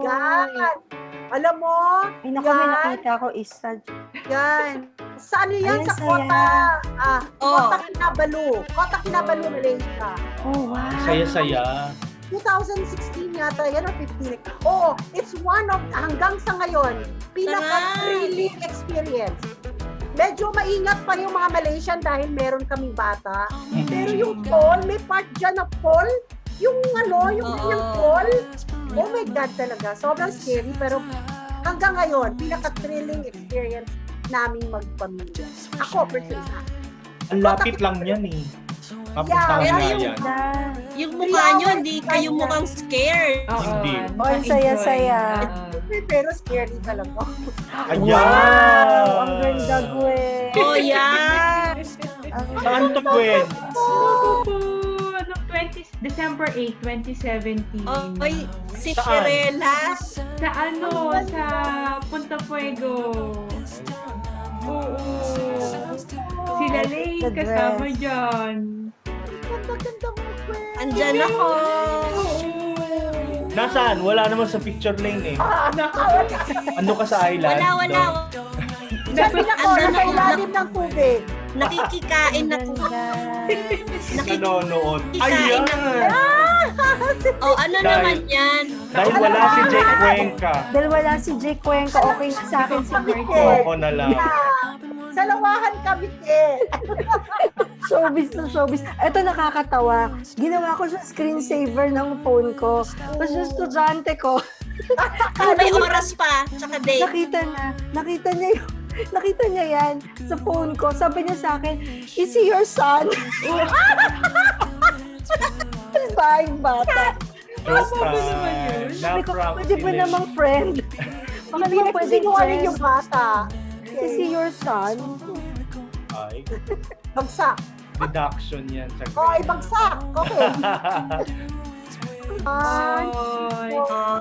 God! Alam mo, Ay, naku, may nakita ko isa. yan. Sa ano yan? Ayun, Sa saya. Kota Kinabalu. Kota Kinabalu, Malaysia. Oh, wow. Saya-saya. 2016 yata yan o 15. Oo, it's one of, hanggang sa ngayon, pinaka-thrilling experience. Medyo maingat pa yung mga Malaysian dahil meron kaming bata. Pero yung fall, may part dyan na fall. Yung yung fall. Oh my God talaga. Sobrang scary. Pero hanggang ngayon, pinaka-thrilling experience naming magpamilya. Ako, personally. Ang lapit lang yan eh. Mapuntahan Yeah, nga pero yan. Yung mukha nyo, hindi kayo mukhang scared. Hindi. Oh, ang saya-saya. Pero scary talaga. Ayan! Wow! Ang ganda, Gwen. Oh, yeah. Saan to, Gwen? December 8, 2017. Oy, si Saan? Shirela. Sa sa Punta Fuego. Oo. Sila Lane The kasama dress. dyan. Ganda mo, Gwen. Andyan ako. Nasaan? Wala naman sa picture lane eh. Ano ka sa island? Wala. Sabi na ko, Andyan nasa ako. ilalim ng tubig. Nakikikain Ang ako. ganda. Nanonood. Kikain Ayan! Oh, ano Dahil- naman yan? Dahil wala si Jake Cuenca. Dahil wala si Jake Cuenca, okay na sa akin si Martin. Ako na lang. Sa lawahan kami eh. Showbiz na showbiz. Ito nakakatawa. Ginawa ko siya screensaver ng phone ko. Tapos yung estudyante ko, May oras pa, tsaka date. nakita niya yan sa phone ko. Sabi niya sa akin, is he your son? Baing bata. Joke naman time. yun. Sabi ko, Na-prank pwede ba sila. namang friend? Baka Hindi naman na pwedeng sinungaling friend. yung bata. Is he your son? Ay, Bagsak. deduction yan sa Oh, ay bagsak. Okay. Oy.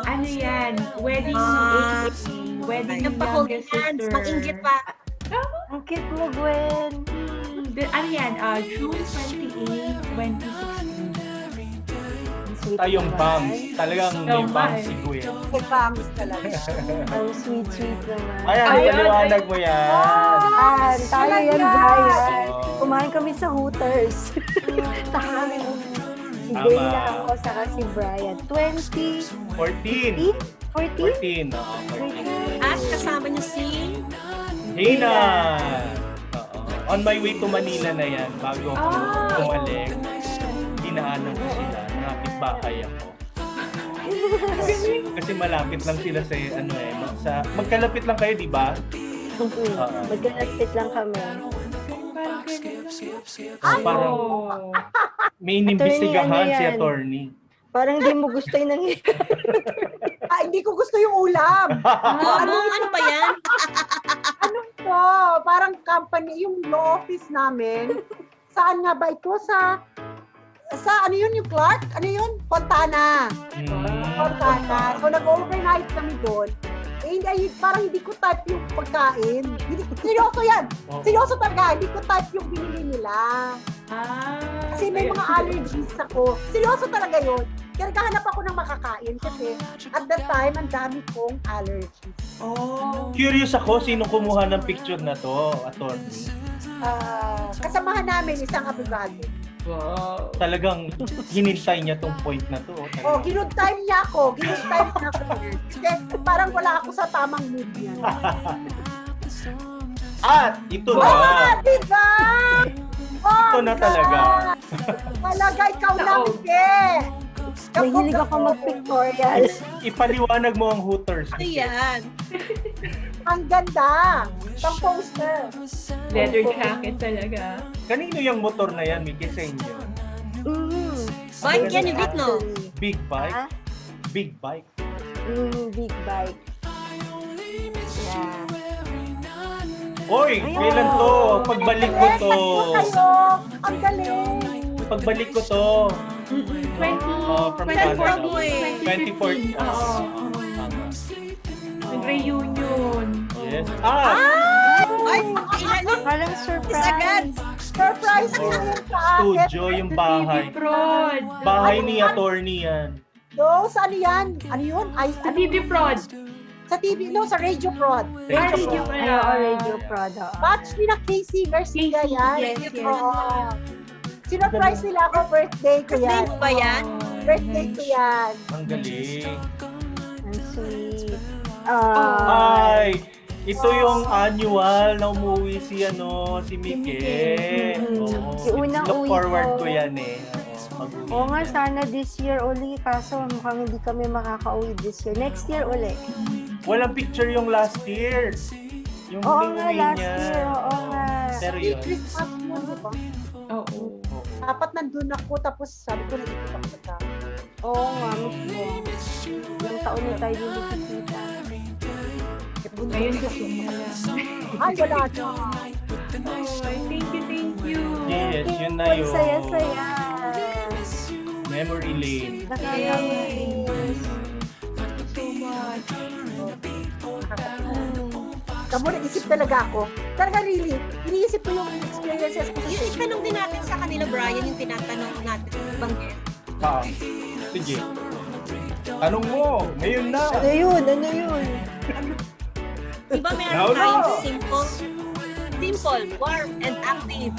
Ano yan? Wedding Ah. Wedding ng Nagpa-hold youngest hands, sister. mag-inggit pa. Ang cute mo, Gwen. Ano yan? June 28, 2016. Ang sweet Tayong naman. bangs. Talagang may Tama bangs eh. si Gwen. May bangs talaga. Ang sweet naman. Ayan, Ayun, ipaliwanag mo yan. Yan, tayo yan, Talaga. Brian. Oh. Kumain kami sa Hooters. Saka kami, si Tama. Dana ako, saka si Brian. 20, 14. 14? 14, oo. 14. At kasama niyo si... Hina! Oo. On my way to Manila na yan, bago ako bumalik. Dinaanan ko sila, nakapit-bahay ako. Kasi malapit lang sila sa magkalapit lang kayo, di ba? Magkalapit lang kami. Parang Oh. may inimbestigahan Attorney, ano si yan? attorney. Parang hindi mo gusto yung nangyayari. Hindi ko gusto yung ulam. Ano pa yan? Ano ito? Parang company, yung law office namin. Saan nga ba ito? Sa ano yun yung Clark? Ano yun? Fontana. Fontana. So nag-overnight kami doon. Parang hindi ko type yung pagkain. Seryoso yan. Oh. Seryoso talaga. Hindi ko type yung binili nila. Kasi may mga allergies ako. Seryoso talaga yun. Kaya naghahanap ako ng makakain kasi at that time, ang dami kong allergies. Curious ako, sino kumuha ng picture na to, attorney? Kasamahan namin isang abogado. Wow. Talagang hinintay niya tong point na to. Oh, ginood time niya ako. Ginood time niya ako. Kasi parang wala ako sa tamang mood niya. At ito na. Diba? Oh, Ito na talaga. Talaga, ikaw lang, eh. Nahilig ako mag-pictorial. Ipaliwanag mo ang Hooters. Ano yan? Ang ganda. Pang poster. Leather jacket talaga. Kanino yung motor na yan, Mickey, sa inyo? Bike yan yung no? Big bike? Ha? Big bike? Big bike. Yeah. Oy, kailan to? Pagbalik ko to. Kayo, ang galing. Pagbalik ko to. 20, From 2014 2014. Oo. Nag-reunion. Yes. Ay, ilan? Parang surprise. Agad. Surprise mo yun sa akin. Studio yung bahay. Fraud. Bahay ni attorney yan. No, sa ano yan? Ano yun? Sa TV Prod. Sa TV, no, sa Radio Prod. Radio Prod. Ay, oo, radio product. Batch nila Casey Garcia yan. Yes, yes. Oo. Sinurprise nila ako, birthday ko Birthday yan. mo ba yan? Birthday ko yan. Ang galing. Ang sweet. Ay, ito yung annual na umuwi si Mike. Oo. Yung unang Look uwi forward ko. ko yan eh. Pag-uwi Oo nga, niya. sana this year uli. Kaso mukhang hindi kami makaka-uwi this year. Next year uli. Walang picture yung last year. Yung Oo huling nga, uwi last niya. year. Oo nga. Pero Hindi, yun. Christmas mo, di ba? Oo. Dapat nandun ako, tapos sabi ko naikot ako sa tao. Oo nga, mismo. Ilang taon na tayo din nakikita. Ngayon kasi wala. Ay, wala na. Ay, thank you. Yes, yun na Ang yun. saya-saya. Memory lane. Nakakamiss. So much. Kamu, naisip talaga ako. Talaga really, iniisip ko yung experiences ko. Yung itanong din natin sa kanila, Brian, yung tinatanong natin sa ibang guest. Sige. Tanong mo. Ngayon na. Ano yun? Ano yun? Di ba meron No, no. tayong simple, warm, and active?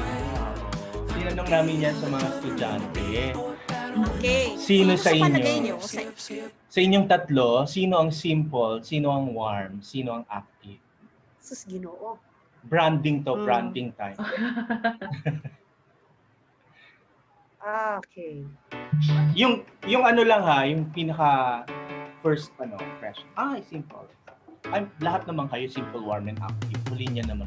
Tinanong namin yan sa mga estudyante. Okay. Sino sa inyo? palagay niyo? Sa inyong tatlo, sino ang simple, sino ang warm, sino ang active? Sus, Ginoo. Branding to, branding time. Okay. Yung ano lang ha, yung pinaka first fresh. Simple. Lahat naman kayo simple, warm, and active. Huli niya naman.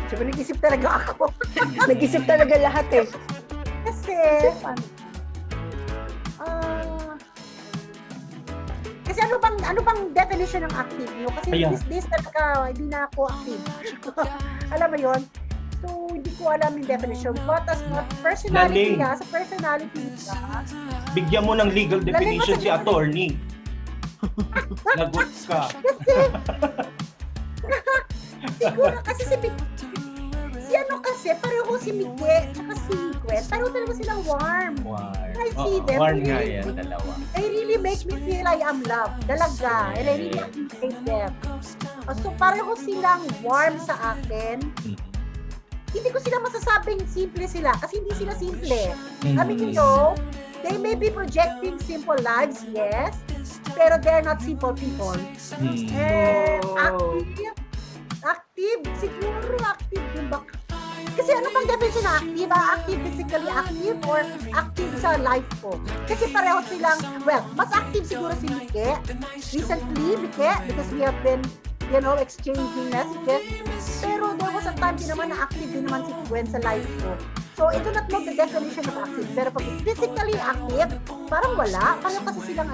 Siyempre, nag-isip talaga ako. Nag-isip talaga lahat eh. Kasi, kasi ano bang definition ng active nyo? Kasi Ayan. these days talaga, hindi na ako active. Alam mo yon? So, hindi ko alam yung definition. But as personality Laling. sa personality niya, Bigyan mo ng legal definition si attorney. Lagot ka. kasi, siguro, kasi si ano kasi, pareho si Mike, tsaka si Quet, pareho talaga silang warm. Warm. I see them. Warm nga yan, dalawa. They really make me feel I am loved. Talaga. And I really appreciate them. So, pareho silang warm sa akin. Hindi ko sila masasabing simple sila kasi hindi sila simple. I mean, you know, they may be projecting simple lives, yes, pero they're not simple people. Eh, active, siguro active din ba? Kasi ano bang definition na active? Active, physically active or active sa life ko? Kasi pareho silang, well, mas active siguro si Mike. Recently, Mike, because we have been, exchanging messages. Pero there was a time din naman na active din naman si Gwen sa life ko. So, ito not the definition of active. Pero pag physically active, parang wala. Parang kasi silang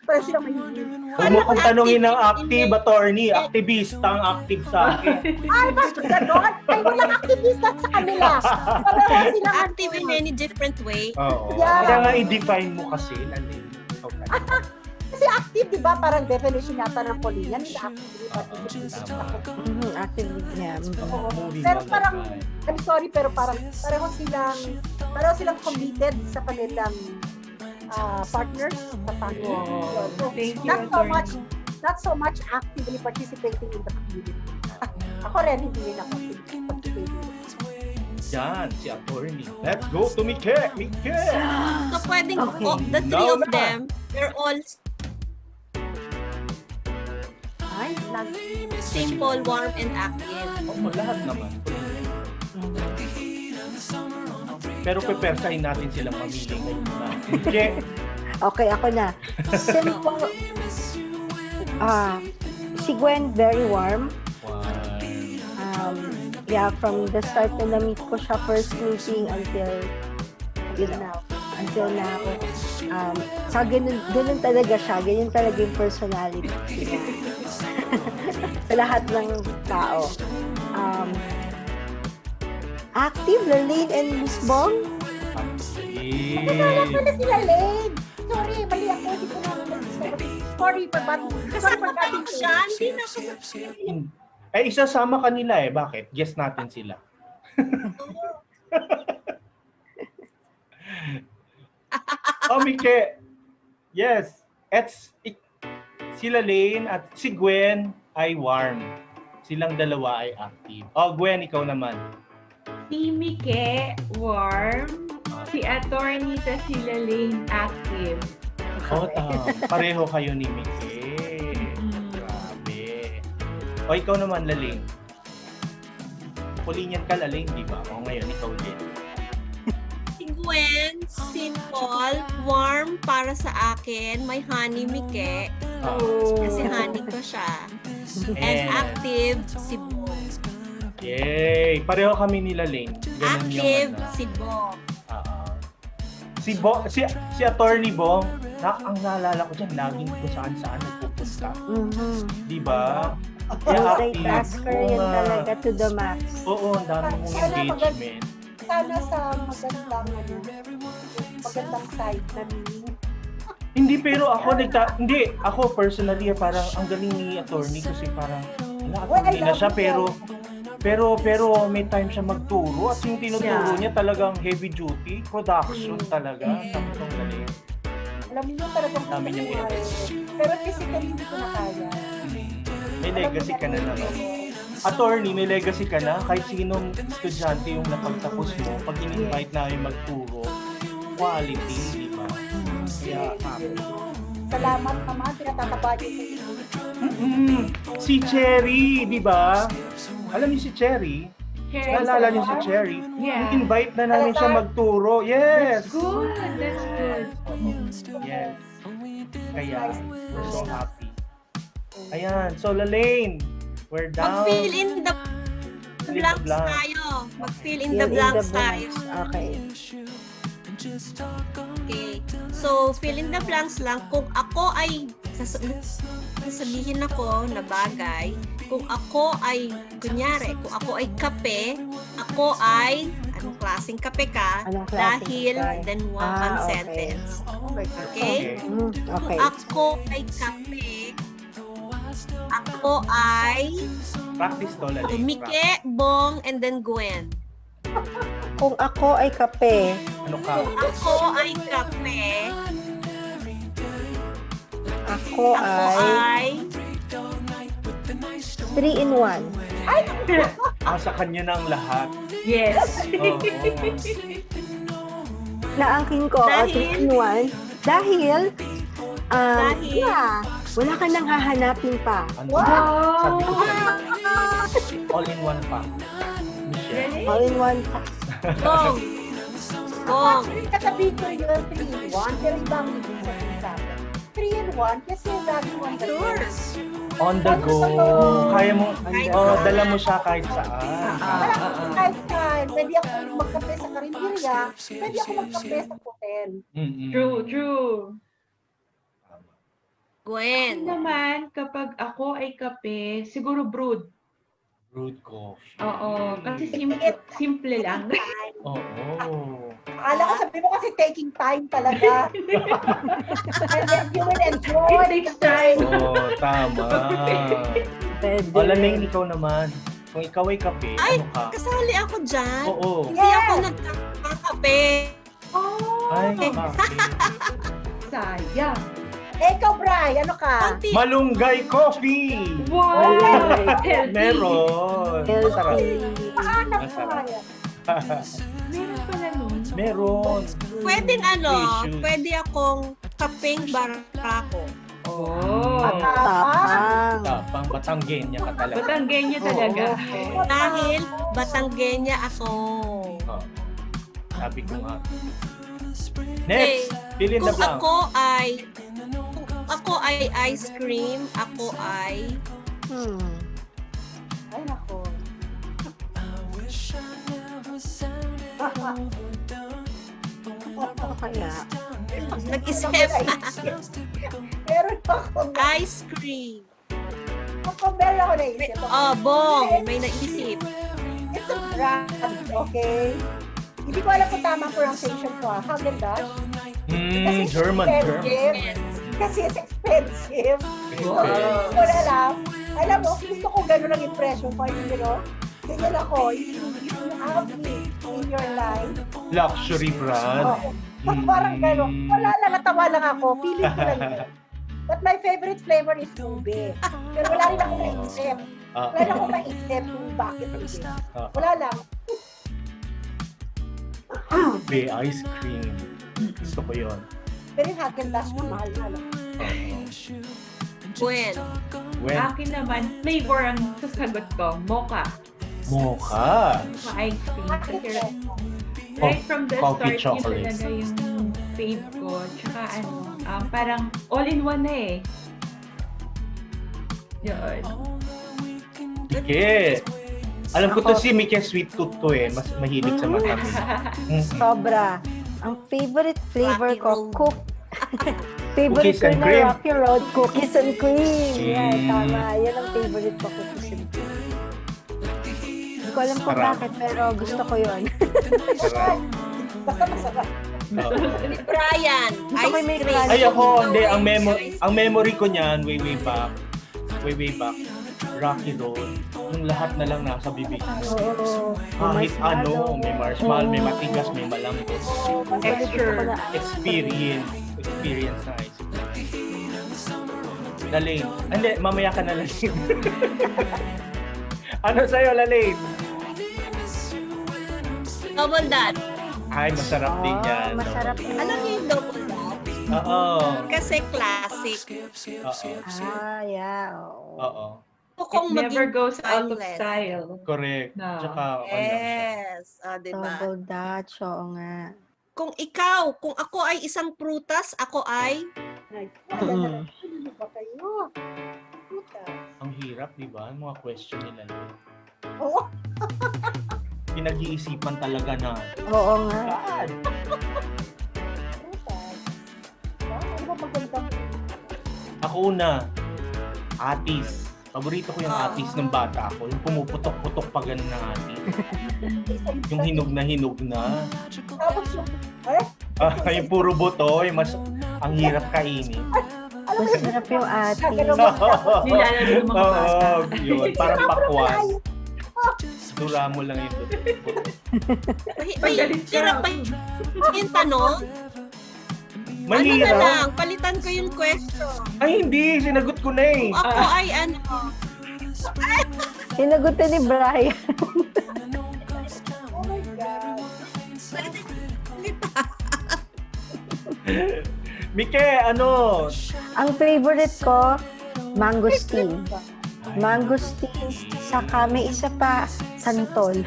parang silang mahihil. Huwag mo kong tanungin ng active attorney. Aktivista ang active sa akin. Ay, bakit gano'n? Ay, walang activista sa kanila. Pareho silang Active in any different way. Oo. Yeah. Kaya nga i-define mo kasi. Kasi active, di ba? Parang definition yata ng Polian. Hindi active, di ba? Active niya. Oo. Movie Pero na parang, naman. I'm sorry, pero parang pareho silang committed sa kanilang partners sa family. So, Thank you, not so much actively participating in the community. Ako rin, hindi rin ako participating. Yan, si attorney. Let's go to Mike. Mike! So, pwedeng the three Now of na. them, they're all Ay, simple, warm, and active. Oo, lahat naman. Pero pepersahin natin silang mamili ngayon na. Mike! Okay, ako na. Simple. Si Gwen, very warm. Yeah, from the start na na-meet ko siya, first meeting until now. Sa ganun talaga siya. Ganyan talaga yung personality niya. Sa lahat ng tao. Active, Lorraine and Miss Bong. Nakakala pala sila Lane. Sorry, mali ako. Hindi ko naman Sorry for batting Siya, hindi na ako Isasama kanila eh. Bakit? Guess natin sila. Oh, Mike. Yes. Sila Lane at si Gwen ay warm. Silang dalawa ay active. Oh, Gwen, ikaw naman. Si Mike, warm. Si Attorney sa sila Lane, active. Oh, pareho kayo ni Mike. Grabe. O, ikaw naman, Laling. Kulinyan ka, Laling, di ba? O, ngayon, ikaw din. Si Gwen, simple, warm para sa akin. May honey Mike. Kasi honey ko siya. And active, si Bo. Yay! Pareho kami ni Laling. Ganun Active, yung, si Bo. si Attorney Bong, ang naalala ko dyan, laging kung saan-saan nagpupunta. Di ba? Multitasker Oo yun nga. talaga to the max. Oo, ang dami mong engagement. Sana sa magandang, magandang site na Hindi, pero ako personally, parang ang galing ni Attorney kasi parang, attorney na siya, pero may time siya magturo at yung tinuturo niya talagang heavy duty, production talaga. Sabi kong galing. alam niyo talagang Dami niyang edit. Pero physically hindi ko na kaya. May legacy ka na naman. Attorney, may legacy ka na. Kahit sinong estudyante yung napagtapos mo, pag in-invite namin magturo, quality, di ba? Kaya, Salamat naman, pinatataba niyo. Si Cherry, di ba? Alam niyo si Cherry? Naalala niyo si Cherry? Yeah. Invite na namin siya magturo. Yes! Good, that's good. Yes. Kaya, we're so happy. Ayan, so Lalaine, we're down. Mag-fill in the blanks tayo. Mag-fill in the blanks tayo. Okay. Okay. So, fill in the blanks lang. Kung ako ay sasabihin ako na bagay, kung ako ay, kunyari, kung ako ay kape, ako ay, anong klaseng kape ka? Anong klaseng Dahil, kape? then one Okay. sentence. Okay? Okay. Okay. Ako ay kape, ako ay Practice to, Lalaine. Mike, Bong, and then Gwen. Kung ako ay kape, Ano ka? Kung ako ay kape, ako ako ay ay 3-in-1. Sa kanya na ang lahat. Yes. Oo. Naangkin ko, Dahil? 3-in-1. Dahil, Dahil? yeah, wala ka nang hahanapin pa. Ano? Wow. Sabi ko sa'yo. All in one pa. Michelle. Really? All-in-one pa. Bong. Bong. Actually, katabi ko yun, 3-in-1, pero ibang ibig sabihin sa akin. 3-in-1, kasi lagi one the Sure. On the go. Kaya mo, Kahit dala mo siya kahit saan. Kahit saan, pwede ako magkape sa karinderya, pwede ako magkape sa hotel. True. Gwen. Naman, kapag ako ay kape, siguro brewed. Brewed coffee. Oo, kasi simple lang. Oo. Akala ko sabi mo kasi taking time talaga. And then you will enjoy. It takes time. Oo, tama. Pwede. O, Lalaine, ikaw naman. Kung ikaw ay kape, Ay, ano ka? kasali ako dyan. Oo. Hindi ako nagkakape. Oh, Ay, kape. sayang. Ikaw, Bri, ano ka? Konti. Malunggay coffee! Wow! Healthy. Meron. Masarap. Paanap ko Masarap. kaya. Meron pala nun. Meron. Pwedeng Delicious. pwede akong kapeng barako. Oh. Tapang. Tapang Batanggenya ka talaga. Batanggenya talaga. Dahil Batanggenya ako. Oo. Sabi ko nga. Next, fill in the Kung blank. ako ay ice cream, ako ay Ay, nako. Ano kaya? nag-isip Meron ako. ice cream. Meron ako naisip. Oh, Bong, may naisip. It's a brand, okay? Hindi ko alam kung tamang pronunciation ko. Haagen-Dazs. German. Yes. Kasi it's expensive. Okay. Wala lang. Alam mo, gusto ko gano'n ang impression ko. You know? Ganyan ako. You have me in your life. Luxury brand. Oo. Parang gano'n. Wala lang, natawa lang ako. Feeling ko lang yun. But my favorite flavor is ube. Pero wala rin ako maisip. Ah, Wala rin ako maisip kung bakit ube. ah, Wala lang. ube ice cream. Gusto ko yun. Pero yung Häagen-Dazs ko, mahal na lang. Gwen. When Akin naman, flavor ang sasagot ko. Mocha. mocha. Mocha ice cream. Bakit Kasi mo? right from the Coffee start, chocolate. yun talaga yung fave ko. Tsaka parang all-in-one na eh. Yun. Mike. Alam ko to si Mike sweet tooth to eh. Mas mahilig sa matamis. Sobra. Ang favorite flavor Rocky ko, Road. favorite Cookies ko and na cream. Rocky Road, cookies and cream. Yan, Mm. tama. Yan ang favorite ko, cookies and cream. Hindi ko alam kung Sarap. bakit, pero gusto ko yun. Sarap. Basta masarap. Oo. Ni Brian. Gusto ko yung may Ice cream. crunchy. Ay ako, hindi. Ikaw, Ang memory ko niyan, way back, Rocky Road. Yung lahat na lang nasa bibig mo. Oo. Kahit ano, may marshmallow, may matigas, may malambot. Texture. Experience na ice cream. Lalaine. Hindi, mamaya ka na Lalaine. Ano sa'yo, Lalaine? Double that. Ay, masarap din yan. Masarap yun. Alam niyo yung double that? Oo. Kasi classic. Oo. Yeah. Oo. Oo. Kung It never maging goes out of timeless. style. Correct. No. Tsaka, ano siya. Yes. Diba? Double Dutch, oo nga. Kung ako ay isang prutas, ako ay Ano ba kayo? Puta. Ang hirap, di ba? Ang mga question nila. Oo. Pinag-iisipan talaga na. Oo nga. Saan? Puta. Ano ba magandang Ako una, atis. Paborito ko yung atis ng bata ako. Yung pumuputok-putok pa ganun na atis. Yung hinog na. Tapos yung, Yung puro buto, yung ang hirap kainin. alam mo Masarap yung ate. Ganun ba? Nilalaro ng mga bata. Oo, yun. Parang pakwan. Dura mo lang yung buto. may hirap ba yung tanong? Ano na Mahirap. lang, palitan ko yung question. Ay, hindi. Sinagot ko na eh. Kung ako ay ano, Sinagutan ni Brian. Oh my God. Mike, ano? Ang favorite ko, mangosteen. Mangosteen, saka may isa pa, santol.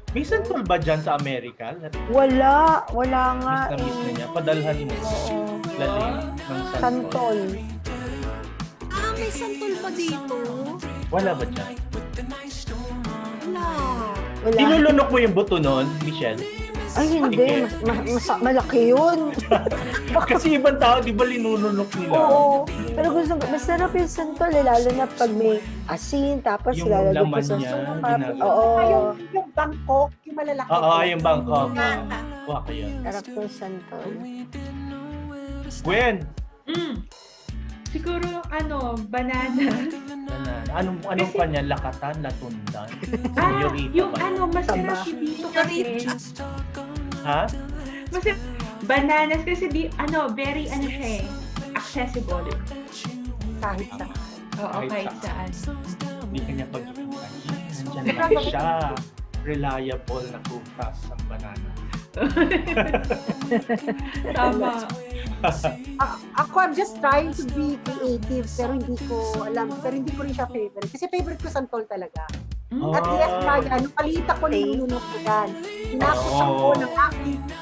May santol ba dyan sa Amerika? Wala nga. Miss na miss na niya. Padalhan mo. Oo. Lalim ng santol. Santol. may santol pa dito. Wala ba dyan? Wala. Wala. Inulunok mo yung buto nun, Michelle? Ay, hindi. Malaki yun. Kasi ibang tao, di ba linununok nila? Oo. Pero gusto ko, masarap yung santol, lalo na pag may asin, tapos Yung lalagay laman ko sa niya, suka. ginagawa. Oo. Yung Bangkok, yung malalaki. Oo, yung Bangkok. Kuha ko yun. Sarap yung santol. Gwen! Siguro, banana. Anong kanya? Lakatan? Latundan? Ah, Señorita yung ba? masarap Taba. dito kasi. Ha? Masarap. Bananas kasi very siya accessible. Kahit sa Oo, kahit saan. Hindi kanya pag-iputan. Nandiyan lang siya. Reliable na prutas ang banana. Tama. Ako, I'm just trying to be creative, pero hindi ko alam, pero hindi ko rin siya favorite. Kasi favorite ko santol talaga. At yes, Maya, nung palita ko nilunok ko yan.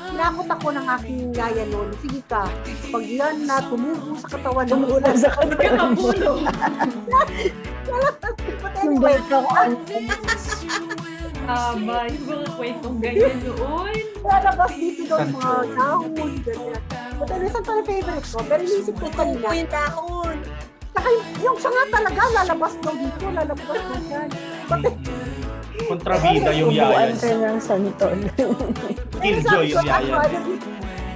Hinakot ako ng aking yaya noon. Sige ka, pag yan na tumubo sa katawan mo. Tumubo sa katawan mo. But Yung anyway, bata ko, ano. Tama. Yung mga kwentong ganyan noon. lalabas dito daw yung mga Santol. dahon, ganyan. But anyway, santol ang favorite ko. Pero inisip ko kanina, Kung yung dahon. saka yung siya nga talaga, lalabas daw dito, lalabas daw yan. Kontrabida yung Tubuan yaya. ka ng santol. Killjoy yung yaya.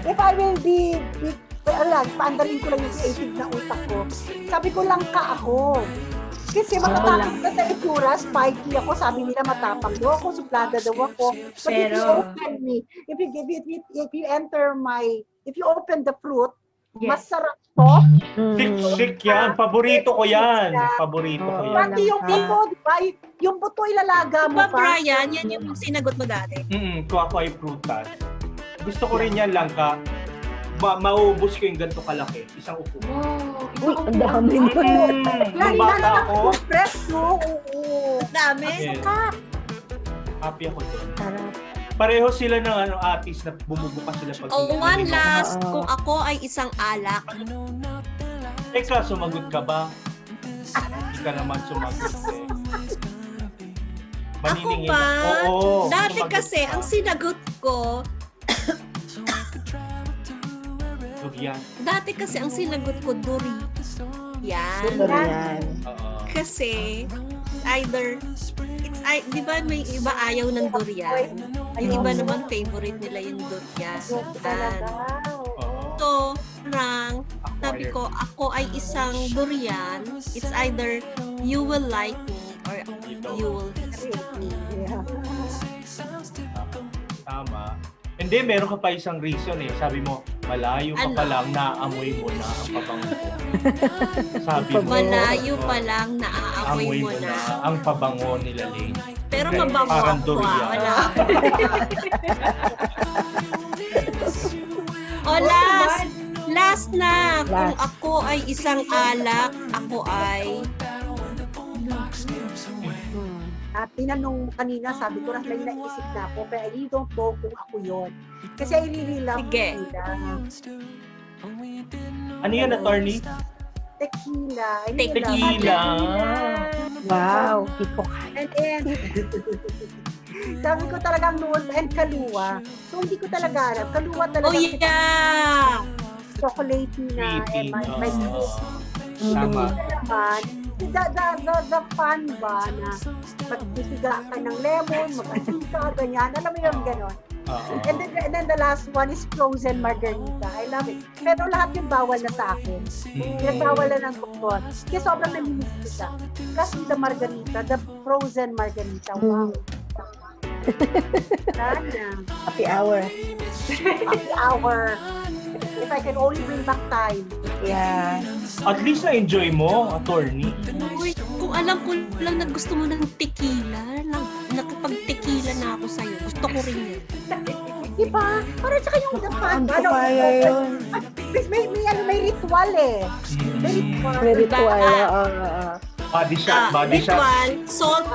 If I will be paandalin ko lang yung creative na utak ko. Sabi ko, langka ako. Kasi matatakot ka sa itsura, spiky ako, sabi nila matapang daw ako, suplada daw ako. But if you Pero- open me, if you enter if you open the fruit, Yes. masarap to. Sick yan. Paborito ko yan. Paborito ko Oo. yan. Pati yung buto, di ba? Yung buto ilalaga mo Diba, pa. Brian, yan yung sinagot mo dati. Kung ako ay prutas. Gusto ko rin yan lang ka. Maubos ko yung ganito kalaki. Isang upo. Uy, ang dami nun. Nung bata ako, Fresh, no? Oo. Dami. yes, Kap. happy ako doon. Sarap. Pareho sila ng artist na bumubukas sila pag Oh, one tinanong. last. Oo. Kung ako ay isang alak, Teka, sumagot ka ba? Hindi ka naman sumagot eh. ako Maniningil. ba? Oo. Dati sumagot kasi, ka. ang sinagot ko, Durian. dati kasi ang sinagot ko, durian. Durian. Oo. Kasi, di ba may iba ayaw ng durian? Yung iba naman favorite nila yung durian. Talaga. Oo. So, parang, sabi ko, ako ay isang durian. It's either you will like me or you will hate me. Yeah. Tama. Hindi, meron ka pa isang reason eh. Sabi mo, malayo ka Ano? pa lang, naamoy mo na ang pabango ko. Sabi mo. Malayo pa lang naaamoy Amoy mo na. ang pabango nila Lane. Pero Okay, mabango parang ako. durian. Wala ako. O last. Last na. Kung Last. ako ay isang alak, ako ay... At tinanong mo kanina, sabi ko, may naisip na ako, pero I really don't know kung ako yun. Kasi I really love Sige. tequila. Ano yun, attorney? Tequila. I really love Tequila. Wow, hindi ko kaya. And then, sabi ko talagang noon, and kaluwa. So, hindi ko talaga alam. Kaluwa talaga. Oh yeah! Chocolatey na. Sweetie. And my Tama. naman, the fun ba na magtitiga ka ng lemon, mag-asin ka, ganyan. Alam mo yun, gano'n. Oo. And then the last one is frozen margarita. I love it. Pero lahat yung bawal na sa akin. Nagbawal na ng bukod. Kaya sobrang namilis ko siya. Kasi the margarita, the frozen margarita. Wow. Sana. Happy hour. Happy hour. If I can only bring back time. Yeah. At least na-enjoy mo, attorney. Uy, kung alam ko lang na gusto mo ng tequila, nakapag-tequila na ako sa'yo. Gusto ko rin yun. Diba? Parang tsaka yung the fun. Hindi ko kaya yun. May ritual eh. May ritual. May ritual. Diba? Oo. Body shot, body shot. Ritual, salt,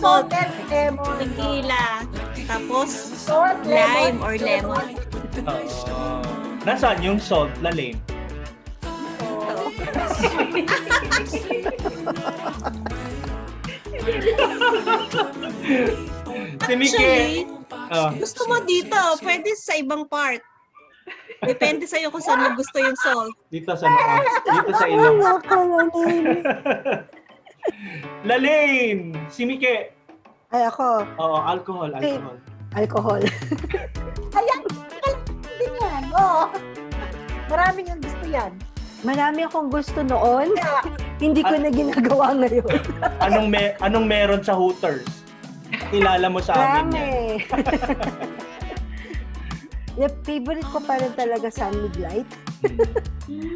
Salt and lemon. tequila, tapos Salt, lime or lemon. Oo. Nasaan yung salt, lalim? Si Mike. Actually, Ah, gusto mo dito, pwede sa ibang part. Depende sa'yo kung saan mo gusto yung salt. dito sa dito sa ilong. Lalim! Si Mike. Ay, ako. Oo, alcohol. Alcohol. Ayan, din yan. Oo. Maraming yung gusto yan. Marami akong gusto noon. Hindi ko na ginagawa ngayon. Anong meron sa Hooters? Kilala mo sa amin yan. Marami. Yung favorite ko pa rin talaga San Mig Light.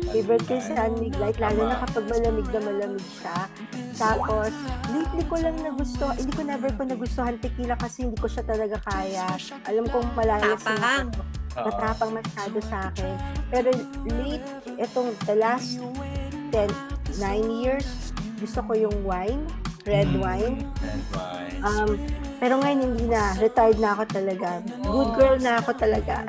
Favorite ko yung San Mig Light, lalo na kapag malamig na malamig siya. Tapos, lately ko lang nagustuhan, hindi ko never ko nagustuhan tequila kasi hindi ko siya talaga kaya. Alam kong malayas Tapang. matapang masyado sa akin. Pero itong the last 9 years, gusto ko yung wine, red wine. Pero ngayon hindi na, retired na ako talaga. Good girl na ako talaga.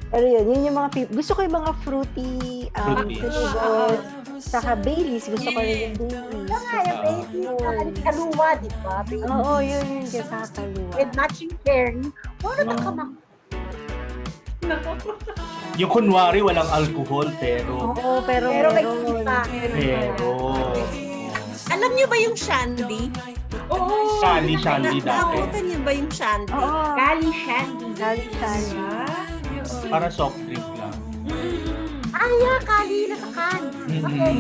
Pero yun yung mga gusto ko yung mga fruity, Fruity. flavors. Saka Baileys, gusto ko rin yung Baileys. Kaya yung baby, kaluwa, di ba? Baby. Oo, yun yung kasakaluwa. With matching pairing. Wala na kamak. Yung kunwari walang alcohol pero Oo, pero may meron. kita. pero Alam niyo ba yung shandy? Oo. Shandy dati. Nakakutan niyo ba yung shandy? Oo, Kali Shandy. Kali Shandy. Para soft drink lang. Ay, kali na sa bakbakan. Okay.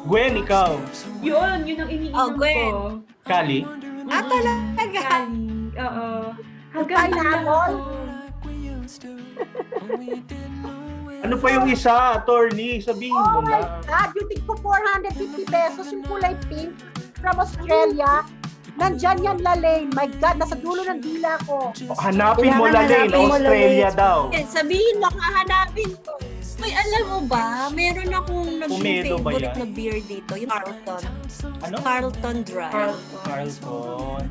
Gwen, ikaw. Yun ang iniinom Gwen. ko. Kali? Talaga. Kali. Oo. Hanggang Pineapple? Ano pa yung isa, attorney? Sabihin Oh mo my na. God, yung tig ko 450 pesos, yung kulay pink from Australia. Nandyan yan, Lalaine. My God, nasa dulo ng dila ko. Hanapin mo Kailangan Lalaine, hanapin mo, Australia Lalaine. daw. Sabihin mo, hahanapin ko. May alam mo ba, meron akong Pomelo ba favorite yan? na beer dito, yung Carlton. Ano? Carlton Dry. Carlton.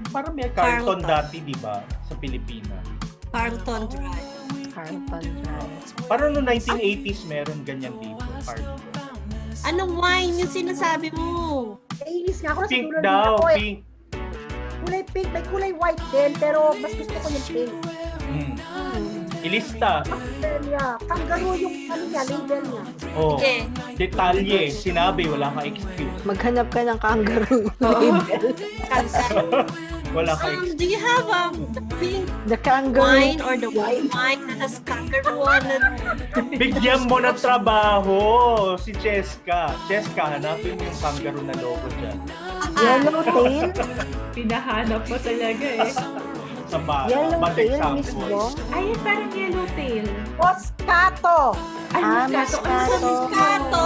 Parang may Carlton Carlton. dati, di ba? Sa Pilipinas. Carlton Dry. Carlton Dry. Parang noong 1980s meron ganyan dito. Carlton. Anong wine yung sinasabi mo? Naiinis nga ako, nasa Pink dulo ng daw, dila ko. pink. Kulay pink, may kulay white din, pero mas gusto ko yung pink. Hmm. Ilista. Australia. Kangaroo yung ano niya, label niya. Oh. Sige. Detalye. Sinabi, wala kang excuse. Maghanap ka ng kangaroo Oo. label. Wala kang excuse. Do you have pink The kangaroo. wine or the white wine that has kangaroo on it? Bigyan mo ng trabaho si Cheska. Cheska, hanapin mo yung kangaroo na logo dyan. Yellowtail? Pinahanap mo talaga eh. Sa bata. Yellowtail example. mismo? Ay, parang yellowtail. Moscato! Ay, Ah, Moscato. Moscato. Moscato!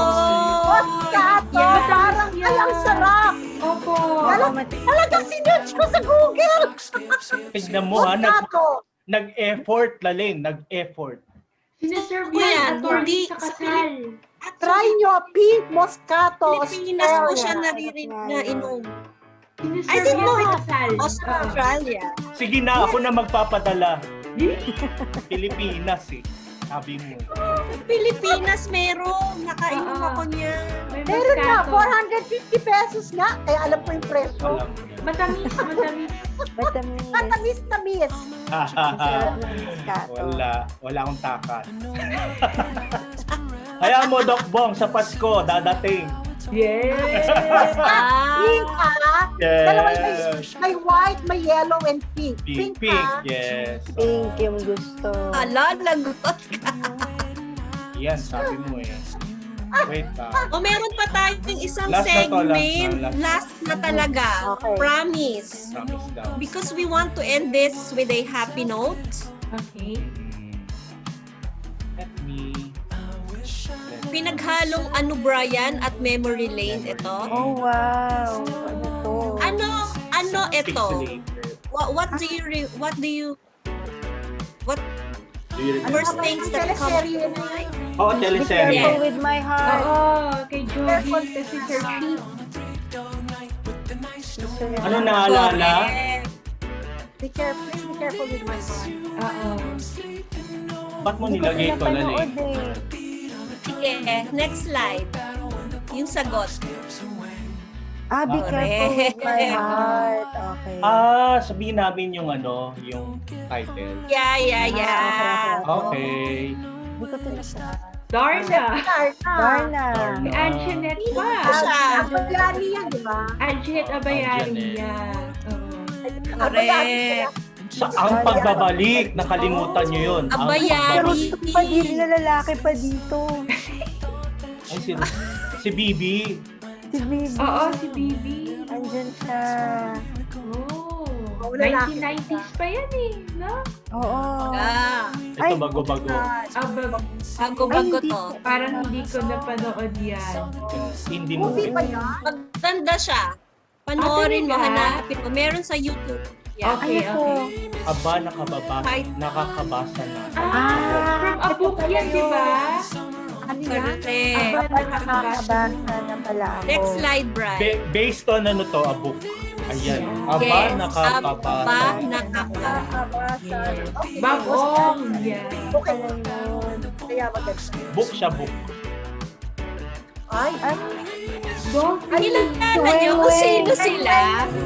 Moscato! Yeah. Parang ay ang sarap! Opo. Talagang sinerch ko sa Google! Tignan mo ha, Moscato! nag-effort, Lalaine, nag-effort. Sinaserve Kuya, yan, hindi attorney, sa sa kasal. Try nyo, pink Moscato, Pilipinas ko siya Australia. naririnig na inom. Sinaserve I didn't yan know sa it. kasal. Australia. Sige na, ako na magpapadala. Pilipinas eh. Sabi mo. Pilipinas meron. Nakainom Oo. ako niya. May Meron na, Moscato. 450 pesos nga. Kaya alam ko yung presyo. Alam mo yan. Matamis, matamis. Matamis. Matamis-tamis. Ang sarap ng Moscato. Wala akong takas. Hayaan mo, Doc Bong, sa Pasko, dadating. Yes. Pink ah. Yes. Dalawa may white, may yellow, and pink. Pink, ah. yes. Pink yung gusto. Ala, lagot ka. Yan, sabi mo eh. Wait O meron pa tayong isang Last na to, segment. last Last na talaga. Okay. Promise. Promise daw. Because we want to end this with a happy note. Okay. Let me... Pinaghalong ano Brian at Memory Lane ito. Oh, wow. Ano to? Ano ito? Pixelated. What do you Do you remember? first things that come to Teleserye na mind? Oh, Be teleserye. careful with my heart. Oo, kay Jody, kasi Sir Chief. Ano naalala? Correct. Be careful with my heart. Oo. Ba't mo Hindi ko nilagay ito, pinapanood Lalaine? eh. Sige, next slide. Yung sagot. Ah, be careful with my heart. Okay. Sabihin namin yung ano, yung title. Yeah. Okay. Hindi ko tinasa. Darna. Darna. Si Anjanette Sino pa. ba siya? Abayani yan, di ba? Anjanette Abayari Anjanette. yan. Oo. Correct. Ang pagbabalik, nakalimutan nyo yun. Ang Abayani. Pero pagbabalik. gusto pa din na lalaki pa dito. Ay, si Bibi. Si Bibi. Oo, si Bibi. Andyan siya. Oh. Oo, lalaki 1990s pa yan eh, no? Oo. Ah, Ito Ay, bago-bago. bago-bago Ay, hindi to. Parang hindi ko napanood yan. Indie Movie movie. pa yan? Maganda siya. Panoorin mo, talaga? hanapin mo. Meron sa YouTube. Yeah. Okay, Ano to? okay. Aba, nakakabasa na. From a book yan, di ba? Ano yan? Correct. Aba, Nakakabasa na pala ako. Next slide, Brian. Based on ano to, a book. Ayan. Aba, Yes. nakakabasa. Aba, nakaka. Nakakabasa. Okay, Babong yan. Okay, kaya maganda. Book siya, book. Ay, Don't Kilala niyo kung sino sila?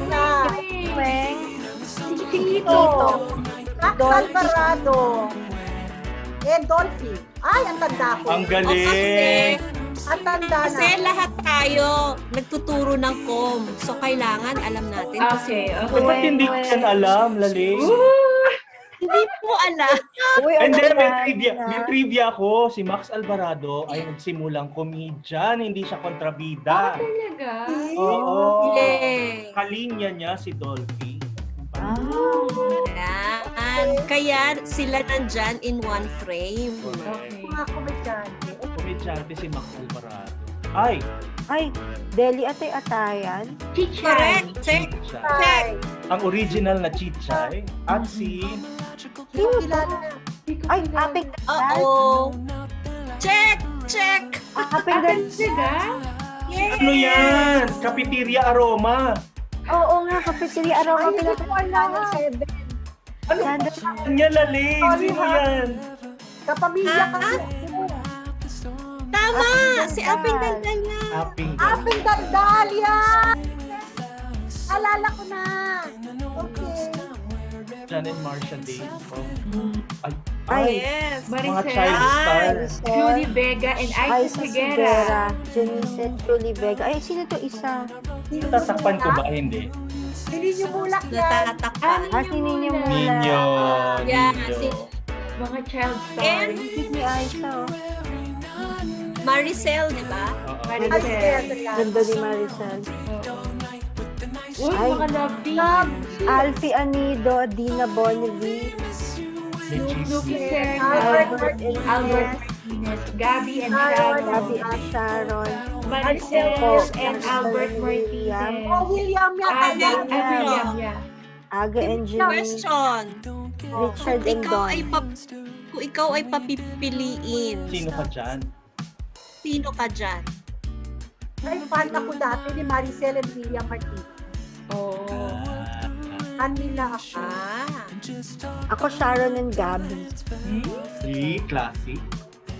na. Weng. Tito. Max Alvarado. And Dolphy. Ay, ang tanda ko. Ang O kasi, galing. Ang tanda na. kasi lahat tayo nagtuturo ng com. So, kailangan alam natin kung Okay, sino. okay. Ba't hindi ko yan alam, Lalaine? Ooh! Hindi mo alam. Uy, And then may yan trivia, na. may trivia ako, si Max Alvarado ay nagsimulang komedyan, hindi siya kontrabida. Talaga? Oo. Yay! Kalinya niya si Dolphy. Ah, Yan. Kaya sila nandyan in one frame. Okay. Mga komedyante. Komedyante si Max Alvarado. Ay, ay, Deli Atay-Atayan. Chichay. Correct. Check. Chichay. Ang original na Chichay at si Sino to? Kilala na. Hindi ko Ay, kilala. Aping Oo. Check. Check. Aping Atin sila? ano yan? Cafeteria Aroma. Oo nga, Cafeteria Aroma Ay, hindi ko pinatatawanan alam. 7. Ano niya Lalane? Sino yan? Kapamilya Ah, kasi. Tama. Aping Si Daldal. Aping Daldal na. Aping. Aping Daldal yan! Alala ko na. Okay. Jan and Marcia Day. Ay. Ay, Yes. Mga Maricel. child star. Julie Vega and Isa Isa Figuera. Figuera. Janice Julie Vega. Ay, sino to isa? Tatakpan ko ba? Hindi. Hindi niyo mulak yan. Natatakpan. Ah, si Ninyo Mula. Ninyo. Yan. Ninyo. Si Mga child And stars. Hindi ni Aisa, oh. Maricel, di ba? Oo. Ay, Maricel. yan. Ganda ni Maricel. Uy, Ay. mga love team. Alfie Anido, Dina Bonnevie, May Lucky chismis. Serna. Albert Albert Martinez. Martinez. Gabby and Sharon. Sharon. Gabby and Sharon, Maricel Po, and Albert William. Oh, Martinez. William yata Aga, yan. William, yeah. Aga and Janine, Question. Richard and Kung ikaw ay papipiliin, Sino ka dyan? sino ka dyan? Ay, fan ako dati ni Maricel and William Martinez. Oh. Fan nila ako. Ah. Ako Sharon and Gabby. Si Classic.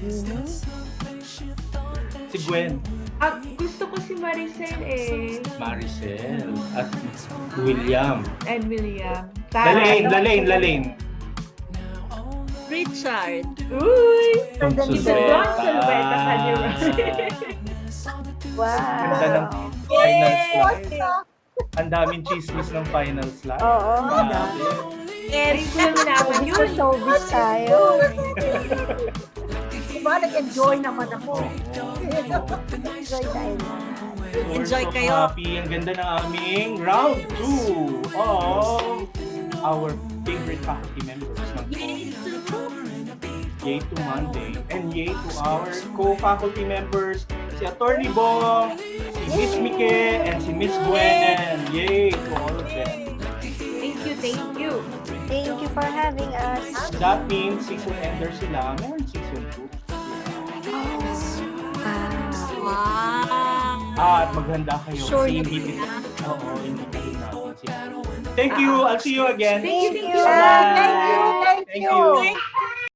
Mhm. Si Gwen. Gusto ko si Maricel eh. Maricel. At William. And William. Lalaine. Richard. Uy! Tom Don Suleta. Salveta Calderon. Ganda ng Wow. final slide. Basta, Ang daming chismis ng final slide. Oo. Grabe. Yes. Hindi ko naman Sa yun. showbiz tayo. diba, nag-enjoy naman ako. Enjoy tayo lahat. We're Enjoy so kayo. happy. Ang ganda ng aming round 2 of our favorite faculty members ng Yay to Monday. And yay to our co-faculty members, si Attorney Bong, si Miss Mike, and si Miss Gwen. Yay to all of them. Thank you, thank you. Thank you for having us. That means season ender sila. Meron season 2. Wow. At maghanda kayo. Sure kasi you hindi did. Oo, hindi kayo natin sila. Thank you. I'll see you again. Thank you, thank you. Bye-bye. Thank you. Thank you. Thank